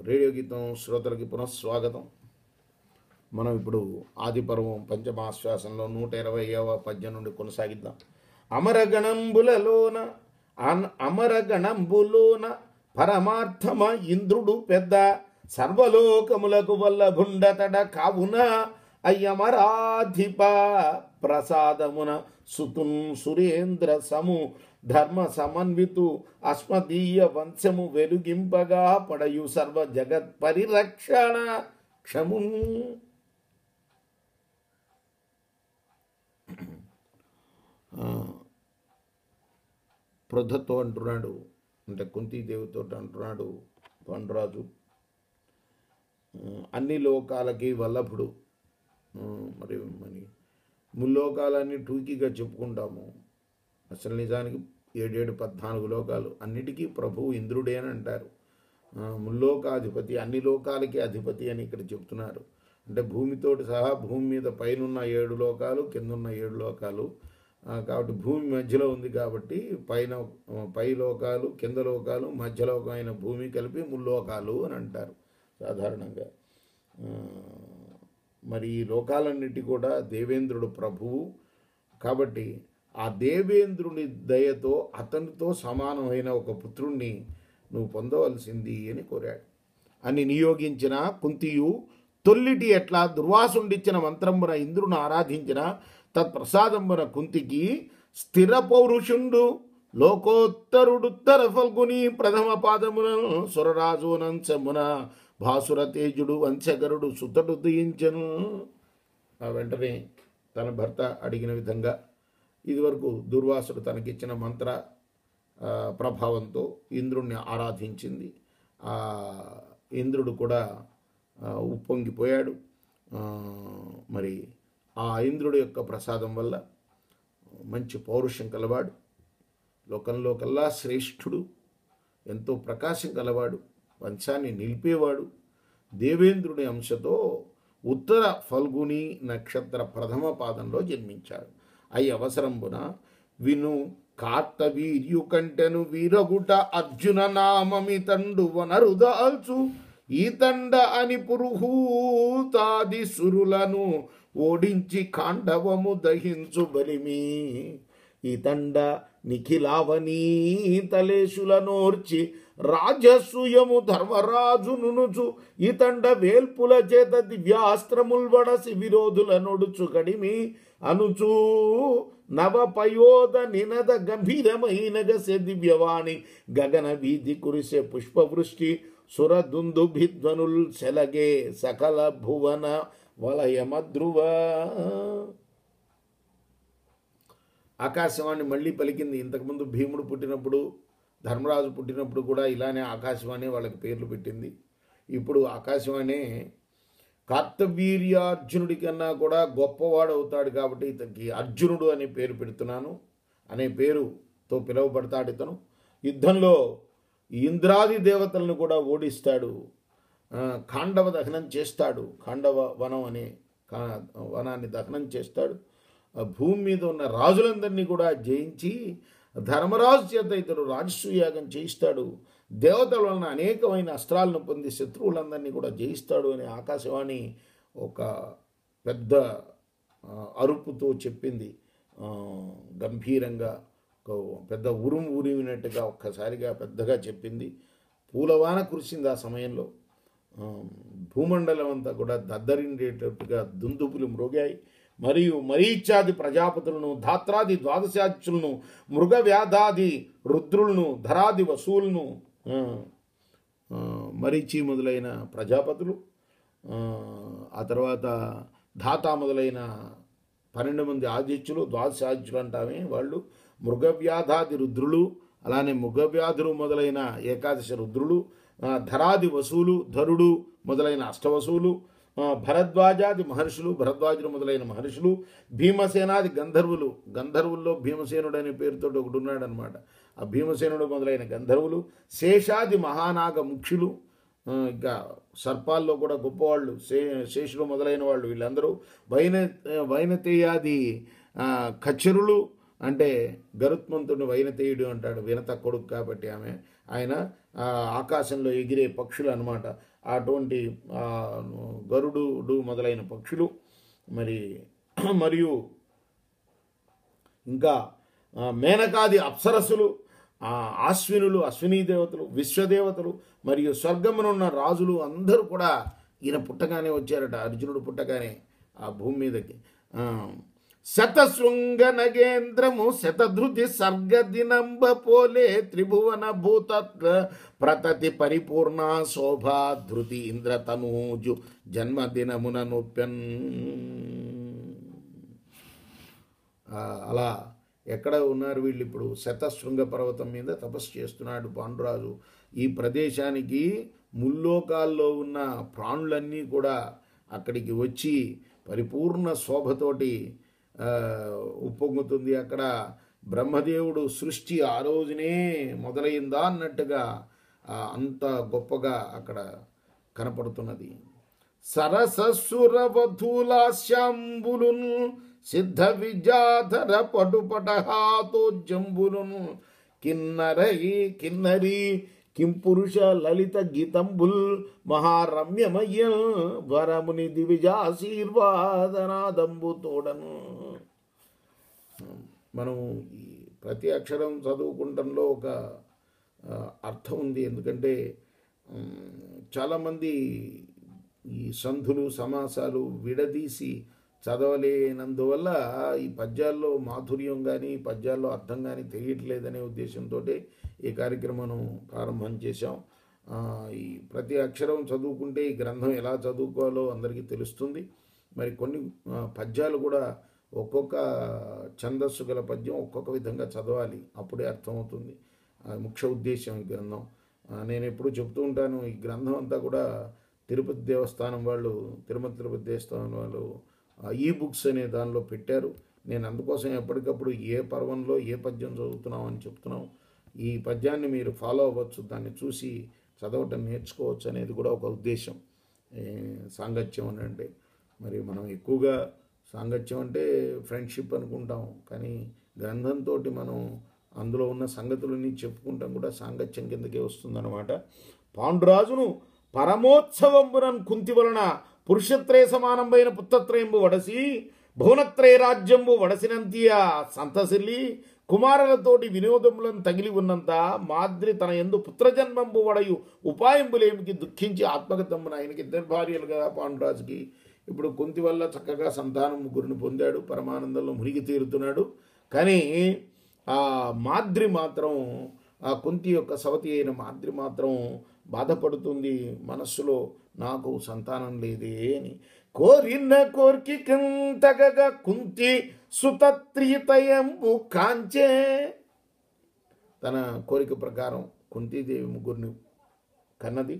Radio గీతం శ్రోతలకి పునఃస్వాగతం. మనం ఇప్పుడు ఆదిపర్వం పంచమాశ్వాసంలో 120వ పద్యం నుండి కొనసాగిద్దాం. అమరగణంబులోన పరమార్థమ ఇంద్రుడు పెద్ద సర్వలోకములకు వల్లభుండతడ కావున అయ్యమరాధిప ప్రసాదమున సుతున్ సురేంద్ర సము ధర్మ సమన్వితు అస్మదీయ వంశము వెలుగింపగా పడయు సర్వ జగత్ పరిరక్షణ క్షమున్. ప్రొద్ధతో అంటున్నాడు, అంటే కుంతీదేవితో అంటున్నాడు పండురాజు, అన్ని లోకాలకి వల్లభుడు. మరి ముల్లోకాలన్నీ టూకీగా చెప్పుకుంటాము, అసలు నిజానికి 7-14 లోకాలు అన్నిటికీ ప్రభువు ఇంద్రుడే అని అంటారు. ముల్లోకాధిపతి, అన్ని లోకాలకి అధిపతి అని ఇక్కడ చెప్తున్నారు. అంటే భూమితోటి సహా భూమి మీద పైనున్న 7 లోకాలు, కిందున్న 7 లోకాలు. కాబట్టి భూమి మధ్యలో ఉంది కాబట్టి పై లోకాలు, కింద లోకాలు, మధ్యలోకమైన భూమి కలిపి ముల్లోకాలు అని అంటారు సాధారణంగా. మరి ఈ లోకాలన్నిటి కూడా దేవేంద్రుడు ప్రభువు కాబట్టి ఆ దేవేంద్రుని దయతో అతనితో సమానమైన ఒక పుత్రుణ్ణి నువ్వు పొందవలసింది అని కోరాడు. అని నియోగించిన కుంతియు తొల్లిటి ఎట్లా దుర్వాసుండిచ్చిన మంత్రంబున ఇంద్రుని ఆరాధించిన తత్ప్రసాదంబున కుంతికి స్థిర పౌరుషుండు లోకోత్తరుడుత్తర ఫల్గుని ప్రథమ పాదమున సురరాజునంశమున భాసుర తేజుడు వంశగరుడు సుతడు దయించను. వెంటనే తన భర్త అడిగిన విధంగా ఇదివరకు దుర్వాసుడు తనకిచ్చిన మంత్ర ప్రభావంతో ఇంద్రుణ్ణి ఆరాధించింది. ఇంద్రుడు కూడా ఉప్పొంగిపోయాడు. మరి ఆ ఇంద్రుడి యొక్క ప్రసాదం వల్ల మంచి పౌరుషం కలవాడు, లోకంలో కల్లా శ్రేష్ఠుడు, ఎంతో ప్రకాశం కలవాడు, వంశాన్ని నిలిపేవాడు. దేవేంద్రుడి అంశతో ఉత్తర ఫల్గుని నక్షత్ర ప్రథమ పాదంలో జన్మించాడు. అయి అవసరంబున విను కార్తవీర్యు కంటెను వీరగుట అర్జున నామమితండు వనరుదాల్చు ఈతండ అని పురుహూతాది సురులను ఓడించి ఖాండవము దహించు బలిమి ఈతండ నిఖిలావనీ తలేశులనోర్చి రాజసూయము ధర్మరాజు నునుచు ఈతండ వేల్పుల చేత దివ్యాస్త్రముల్ వడసి విరోధుల నొడుచు కడిమి అనుచూ నవపయోద నినద గంభీరమైన గసె దివ్యవాణి గగన వీధి కురిసే పుష్పవృష్టి సురదుందుభిధ్వనుల్ సెలగే సకల భువన వలయమధ్రువ. ఆకాశవాణి మళ్ళీ పలికింది. ఇంతకుముందు భీముడు పుట్టినప్పుడు, ధర్మరాజు పుట్టినప్పుడు కూడా ఇలానే ఆకాశవాణి వాళ్ళకి పేర్లు పెట్టింది. ఇప్పుడు ఆకాశవాణి కార్తవీర్యార్జునుడి కన్నా కూడా గొప్పవాడు అవుతాడు కాబట్టి ఇతనికి అర్జునుడు అనే పేరు పెడుతున్నాను అనే పేరుతో పిలువబడతాడు. ఇతను యుద్ధంలో ఇంద్రాది దేవతలను కూడా ఓడిస్తాడు, ఖాండవ దహనం చేస్తాడు, ఖాండవ వనం అనే వనాన్ని దహనం చేస్తాడు. భూమి మీద ఉన్న రాజులందరినీ కూడా జయించి ధర్మరాజు చేత ఇతడు రాజసూయాగం చేయిస్తాడు. దేవతల వలన అనేకమైన అస్త్రాలను పొంది శత్రువులందరినీ కూడా జయిస్తాడు అని ఆకాశవాణి ఒక పెద్ద అరుపుతో చెప్పింది. గంభీరంగా పెద్ద ఉరిమినట్టుగా ఒక్కసారిగా పెద్దగా చెప్పింది. పూలవాన కురిసింది ఆ సమయంలో. భూమండలం అంతా కూడా దద్దరిండేటట్టుగా దుందుపులు మ్రోగాయి. మరియు మరీచాది ప్రజాపతులను, ధాత్రాది ద్వాదశాచులను, మృగవ్యాధాది రుద్రులను, ధరాది వసువులను, మరీచి మొదలైన ప్రజాపతులు, ఆ తర్వాత ధాతా మొదలైన 12 మంది ఆదిత్యులు, ద్వాదశాదిత్యులు అంటామే వాళ్ళు, మృగవ్యాధాది రుద్రులు, అలానే మృగవ్యాధులు మొదలైన ఏకాదశ రుద్రులు, ధరాది వసువులు, ధరుడు మొదలైన అష్టవసువులు, భరద్వాజాది మహర్షులు, భరద్వాజులు మొదలైన మహర్షులు, భీమసేనాది గంధర్వులు, గంధర్వుల్లో భీమసేనుడు అనే పేరుతో ఒకటి ఉన్నాడనమాట. ఆ భీమసేనుడు మొదలైన గంధర్వులు, శేషాది మహానాగ ముఖ్యులు, ఇంకా సర్పాల్లో కూడా గొప్పవాళ్ళు శేషులు మొదలైన వాళ్ళు, వీళ్ళందరూ వైనతేయాది ఖచ్చరులు, అంటే గరుత్మంతుడిని వైనతేయుడు అంటాడు, వినత కొడుకు కాబట్టి ఆమె. ఆయన ఆకాశంలో ఎగిరే పక్షులు అన్నమాట. అటువంటి గరుడు మొదలైన పక్షులు మరి మరియు ఇంకా మేనకాది అప్సరస్సులు, అశ్వినులు, అశ్వినీ దేవతలు, విశ్వదేవతలు మరియు స్వర్గమునున్న రాజులు అందరూ కూడా ఈయన పుట్టగానే వచ్చారట. అర్జునుడు పుట్టగానే ఆ భూమి మీదకి. శతశృంగ నగేంద్రము శతధృతి సర్గదినంబ పోలే త్రిభువన భూత ప్రతతి పరిపూర్ణ శోభా ధృతి ఇంద్రతనూజు జన్మదినమున నొప్పెన్. అలా ఎక్కడ ఉన్నారు వీళ్ళు? ఇప్పుడు శతశృంగ పర్వతం మీద తపస్సు చేస్తున్నాడు పాండురాజు. ఈ ప్రదేశానికి ముల్లోకాల్లో ఉన్న ప్రాణులన్నీ కూడా అక్కడికి వచ్చి పరిపూర్ణ శోభతోటి ఉప్పొంగుతుంది. అక్కడ బ్రహ్మదేవుడు సృష్టి ఆ రోజునే మొదలైందా అన్నట్టుగా అంత గొప్పగా అక్కడ కనపడుతున్నది. సరససురవధూలాశ్యాంబులును సిద్ధ విజాధర పటుపటహాతో జంబులును కిన్నరీ కింపురుష లలిత గీతంబుల్ మహారమ్యమయ్య వరముని దివిజాశీర్వాదనాదంబు తోడను. మనం ఈ ప్రతి అక్షరం చదువుకుంటంలో ఒక అర్థం ఉంది. ఎందుకంటే చాలామంది ఈ సంధులు సమాసాలు విడదీసి చదవలేనందువల్ల ఈ పద్యాల్లో మాధుర్యం కానీ పద్యాల్లో అర్థం కానీ తెలియట్లేదనే ఉద్దేశంతో ఈ కార్యక్రమం ప్రారంభం చేశాం. ఈ ప్రతి అక్షరం చదువుకుంటే ఈ గ్రంథం ఎలా చదువుకోవాలో అందరికీ తెలుస్తుంది. మరి కొన్ని పద్యాలు కూడా ఒక్కొక్క ఛందస్సు గల పద్యం ఒక్కొక్క విధంగా చదవాలి, అప్పుడే అర్థమవుతుంది. ముఖ్య ఉద్దేశం ఈ గ్రంథం. నేను ఎప్పుడు చెప్తూ ఉంటాను, ఈ గ్రంథం అంతా కూడా తిరుపతి దేవస్థానం వాళ్ళు, తిరుపతి దేవస్థానం వాళ్ళు ఈ బుక్స్ అనే దానిలో పెట్టారు. నేను అందుకోసం ఎప్పటికప్పుడు ఏ పర్వంలో ఏ పద్యం చదువుతున్నాం అని చెప్తున్నాం. ఈ పద్యాన్ని మీరు ఫాలో అవ్వచ్చు, దాన్ని చూసి చదవటం నేర్చుకోవచ్చు అనేది కూడా ఒక ఉద్దేశం. సాంగత్యం అని అంటే మరి మనం ఎక్కువగా సాంగత్యం అంటే ఫ్రెండ్షిప్ అనుకుంటాం, కానీ గ్రంథంతో మనం అందులో ఉన్న సంగతులన్నీ చెప్పుకుంటాం కూడా సాంగత్యం కిందకే వస్తుందన్నమాట. పాండురాజును పరమోత్సవంబునన్ కుంతి వలన పురుషత్రయ సమానంబైన పుత్రత్రయంబు వడసి భువనత్రయ రాజ్యంబు వడసినంతియ సంతసిల్లి కుమారులతోటి వినోదములను తగిలి ఉన్నంత మాద్రి తన యందు పుత్రజన్మంబు వడయు ఉపాయంబులేమికి దుఃఖించి ఆత్మగతమ్మున. ఆయనకి 2 భార్యలు కదా పాండురాజుకి. ఇప్పుడు కుంతి వల్ల చక్కగా సంతానం 3 పొందాడు, పరమానందంలో మునిగి తీరుతున్నాడు. కానీ ఆ మాద్రి మాత్రం, ఆ కుంతి యొక్క సవతి అయిన మాద్రి మాత్రం బాధపడుతుంది మనస్సులో, నాకు సంతానం లేదే అని. కోరిన కోర్కి తగగా కుంతి సుతత్రితయంబు కాంచే. తన కోరిక ప్రకారం కుంతీదేవి 3 కన్నది.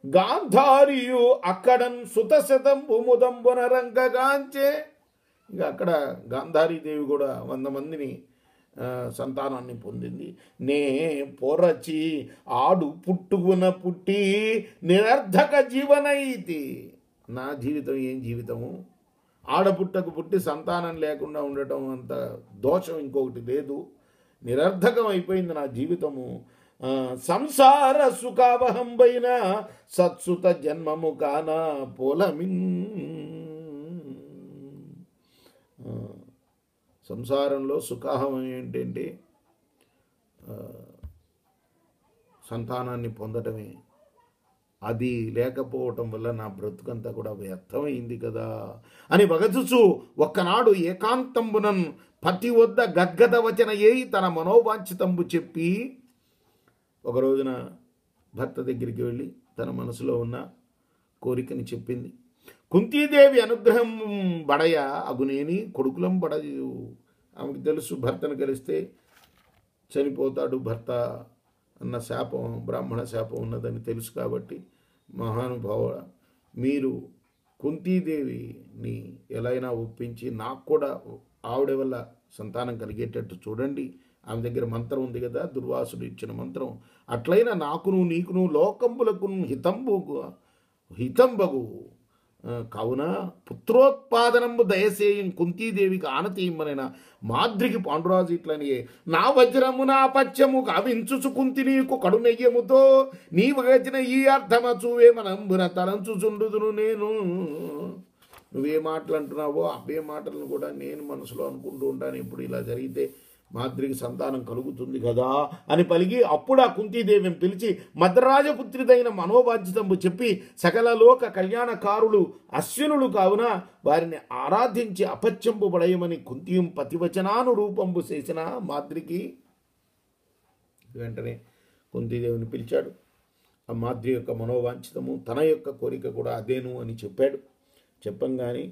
గాంధారియు అక్కడన్ సుతశతంబు ముదంబున రంగగాంచే. ఇక అక్కడ గాంధారీదేవి కూడా 100 మందిని సంతానాన్ని పొందింది. నే పొరచి ఆడు పుట్టుకున పుట్టి నిరర్ధక జీవనైతి. నా జీవితం ఏం జీవితము? ఆడపుట్టకు పుట్టి సంతానం లేకుండా ఉండటం అంత దోషం ఇంకొకటి లేదు. నిరర్ధకం అయిపోయింది నా జీవితము. సంసార సుఖావహంబైన సత్సుత జన్మము కాన పోలమిన్. సంసారంలో సుఖాహం ఏంటంటే సంతానాన్ని పొందటమే. అది లేకపోవటం వల్ల నా బ్రతుకంతా కూడా వ్యర్థమైంది కదా అని వగచుచు ఒక్కనాడు ఏకాంతంబునన్ పతి వద్ద గద్గద వచన ఏయి తన మనోవాంఛితంబు చెప్పి ఒక రోజున భర్త దగ్గరికి వెళ్ళి తన మనసులో ఉన్న కోరికని చెప్పింది. కుంతీదేవి అనుగ్రహం బడయ అగునేని కొడుకులం బడయు. ఆమెకు తెలుసు భర్తను కలిస్తే చనిపోతాడు భర్త అన్న శాపం, బ్రాహ్మణ శాపం ఉన్నదని తెలుసు. కాబట్టి మహానుభావ, మీరు కుంతీదేవిని ఎలా అయినా ఒప్పించి నాకు కూడా ఆవిడ వల్ల సంతానం కలిగేటట్టు చూడండి. ఆమె దగ్గర మంత్రం ఉంది కదా, దుర్వాసుడు ఇచ్చిన మంత్రం. అట్లయినా నాకును నీకును లోకంబులకు హితంబగు కావున పుత్రోత్పాదనంబు దయసేయం కుంతీదేవికి ఆనతీయమనైన మాద్రికి పాండురాజు ఇట్లని నా వజ్రము నా పచ్చము కావించుచు కుంతి నీకు కడునెయ్యముతో నీవు గచిన ఈ అర్థమ చూవే మనంబున తలంచుచుండుదును నేను. నువ్వే మాటలు అంటున్నావో అవే మాటలను కూడా నేను మనసులో అనుకుంటూ ఉంటాను. ఇప్పుడు ఇలా జరిగితే మాద్రికి సంతానం కలుగుతుంది కదా అని పలికి అప్పుడు ఆ కుంతీదేవిని పిలిచి మద్రాజపుత్రిదైన మనోబాధ్యతంబు చెప్పి సకల లోక కళ్యాణకారులు అశ్వినులు కావున వారిని ఆరాధించి అపత్యంపు పడయమని కుంతియం పతివచనానురూపంబు చేసిన మాద్రికి వెంటనే కుంతీదేవిని పిలిచాడు. ఆ మాద్రి యొక్క మనోవాంఛితము తన యొక్క కోరిక కూడా అదేను అని చెప్పాడు. చెప్పంగానే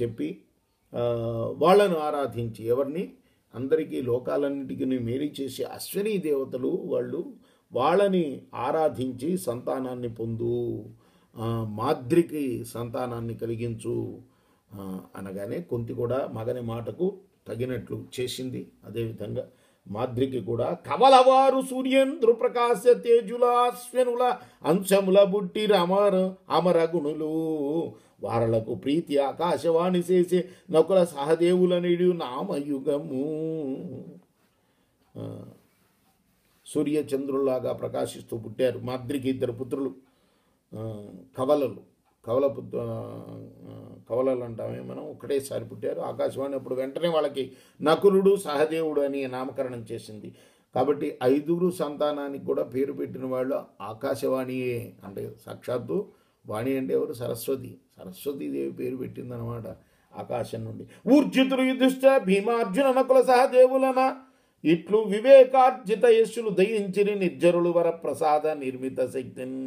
చెప్పి వాళ్ళను ఆరాధించి ఎవరిని అందరికీ లోకాలన్నిటికీ మేలు చేసే అశ్విని దేవతలు వాళ్ళని ఆరాధించి సంతానాన్ని పొందు, మాద్రికి సంతానాన్ని కలిగించు అనగానే కుంతి కూడా మగని మాటకు తగినట్లు చేసింది. అదేవిధంగా మాద్రికి కూడా కమలవారు సూర్యేంద్రు ప్రకాశ తేజుల అశ్వనుల అంశముల బుట్టి అమర గుణులు వారలకు ప్రీతి ఆకాశవాణి చేసే నకుల సహదేవుల నిడు నామయుగము. సూర్యచంద్రుల్లాగా ప్రకాశిస్తూ పుట్టారు మాద్రికి ఇద్దరు పుత్రులు, కవలలు అంటామే మనం, ఒకటేసారి పుట్టారు. ఆకాశవాణి అప్పుడు వెంటనే వాళ్ళకి నకులుడు సహదేవుడు అని నామకరణం చేసింది. కాబట్టి 5 సంతానానికి కూడా పేరు పెట్టిన వాళ్ళు ఆకాశవాణియే. అంటే సాక్షాత్తు వాణి అంటే ఎవరు? సరస్వతీదేవి పేరు పెట్టిందనమాట ఆకాశం నుండి. ఊర్జితులు యుధిష్ఠ భీమార్జున నకుల సహదేవులన ఇట్లు వివేకార్జిత యశులు దయించిరి నిర్జరులు వర ప్రసాద నిర్మిత శక్తిని.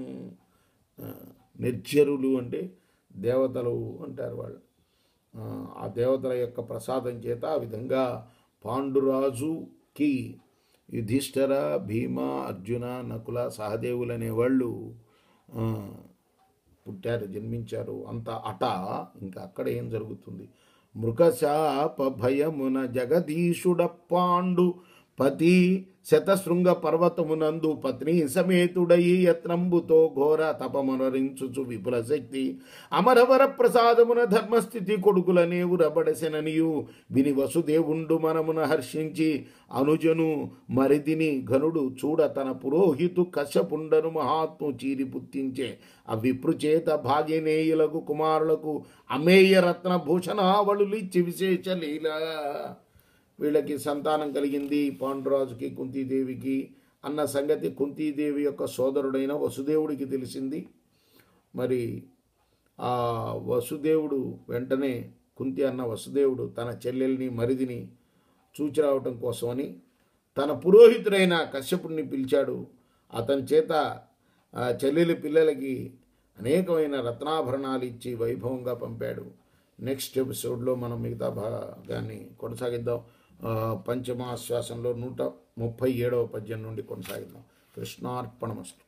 నిర్జరులు అంటే దేవతలు అంటారు వాళ్ళు. ఆ దేవతల యొక్క ప్రసాదం చేత ఆ విధంగా పాండురాజుకి యుధిష్ఠిర భీమ అర్జున నకుల సహదేవులు అనేవాళ్ళు పుట్టారు, జన్మించారు. అంత ఇంకా అక్కడ ఏం జరుగుతుంది? మృగశాప భయమున జగదీశుడ పాండు పతి శతశృంగ పర్వతమునందు పత్ని సమేతుడయి యత్నంబుతో ఘోర తపమనరించుచు విపుల శక్తి అమరవర ప్రసాదమున ధర్మస్థితి కొడుకులనే ఉరబడసెననియు విని వసుదేవుండు మనమున హర్షించి అనుజను మరిదిని ఘనుడు చూడ తన పురోహితు కశ్యపుండను మహాత్ము చీరి పుత్తించే అవిప్రుచేత భాగ్యనేయులకు కుమారులకు అమేయ రత్న భూషణావళులిచ్చి విశేష లీల. వీళ్ళకి సంతానం కలిగింది పాండురాజుకి కుంతీదేవికి అన్న సంగతి కుంతీదేవి యొక్క సోదరుడైన వసుదేవుడికి తెలిసింది. మరి ఆ వసుదేవుడు వెంటనే కుంతి అన్న వసుదేవుడు తన చెల్లెల్ని మరిదిని చూచి రావటం కోసమని తన పురోహితుడైన కశ్యపుడిని పిలిచాడు. అతని చేత ఆ చెల్లెలి పిల్లలకి అనేకమైన రత్నాభరణాలు ఇచ్చి వైభవంగా పంపాడు. నెక్స్ట్ ఎపిసోడ్లో మనం మిగతా భాగాన్ని కొనసాగిద్దాం. పంచమాశ్వాసంలో 137వ పద్యం నుండి కొనసాగిద్దాం. కృష్ణార్పణమస్తు.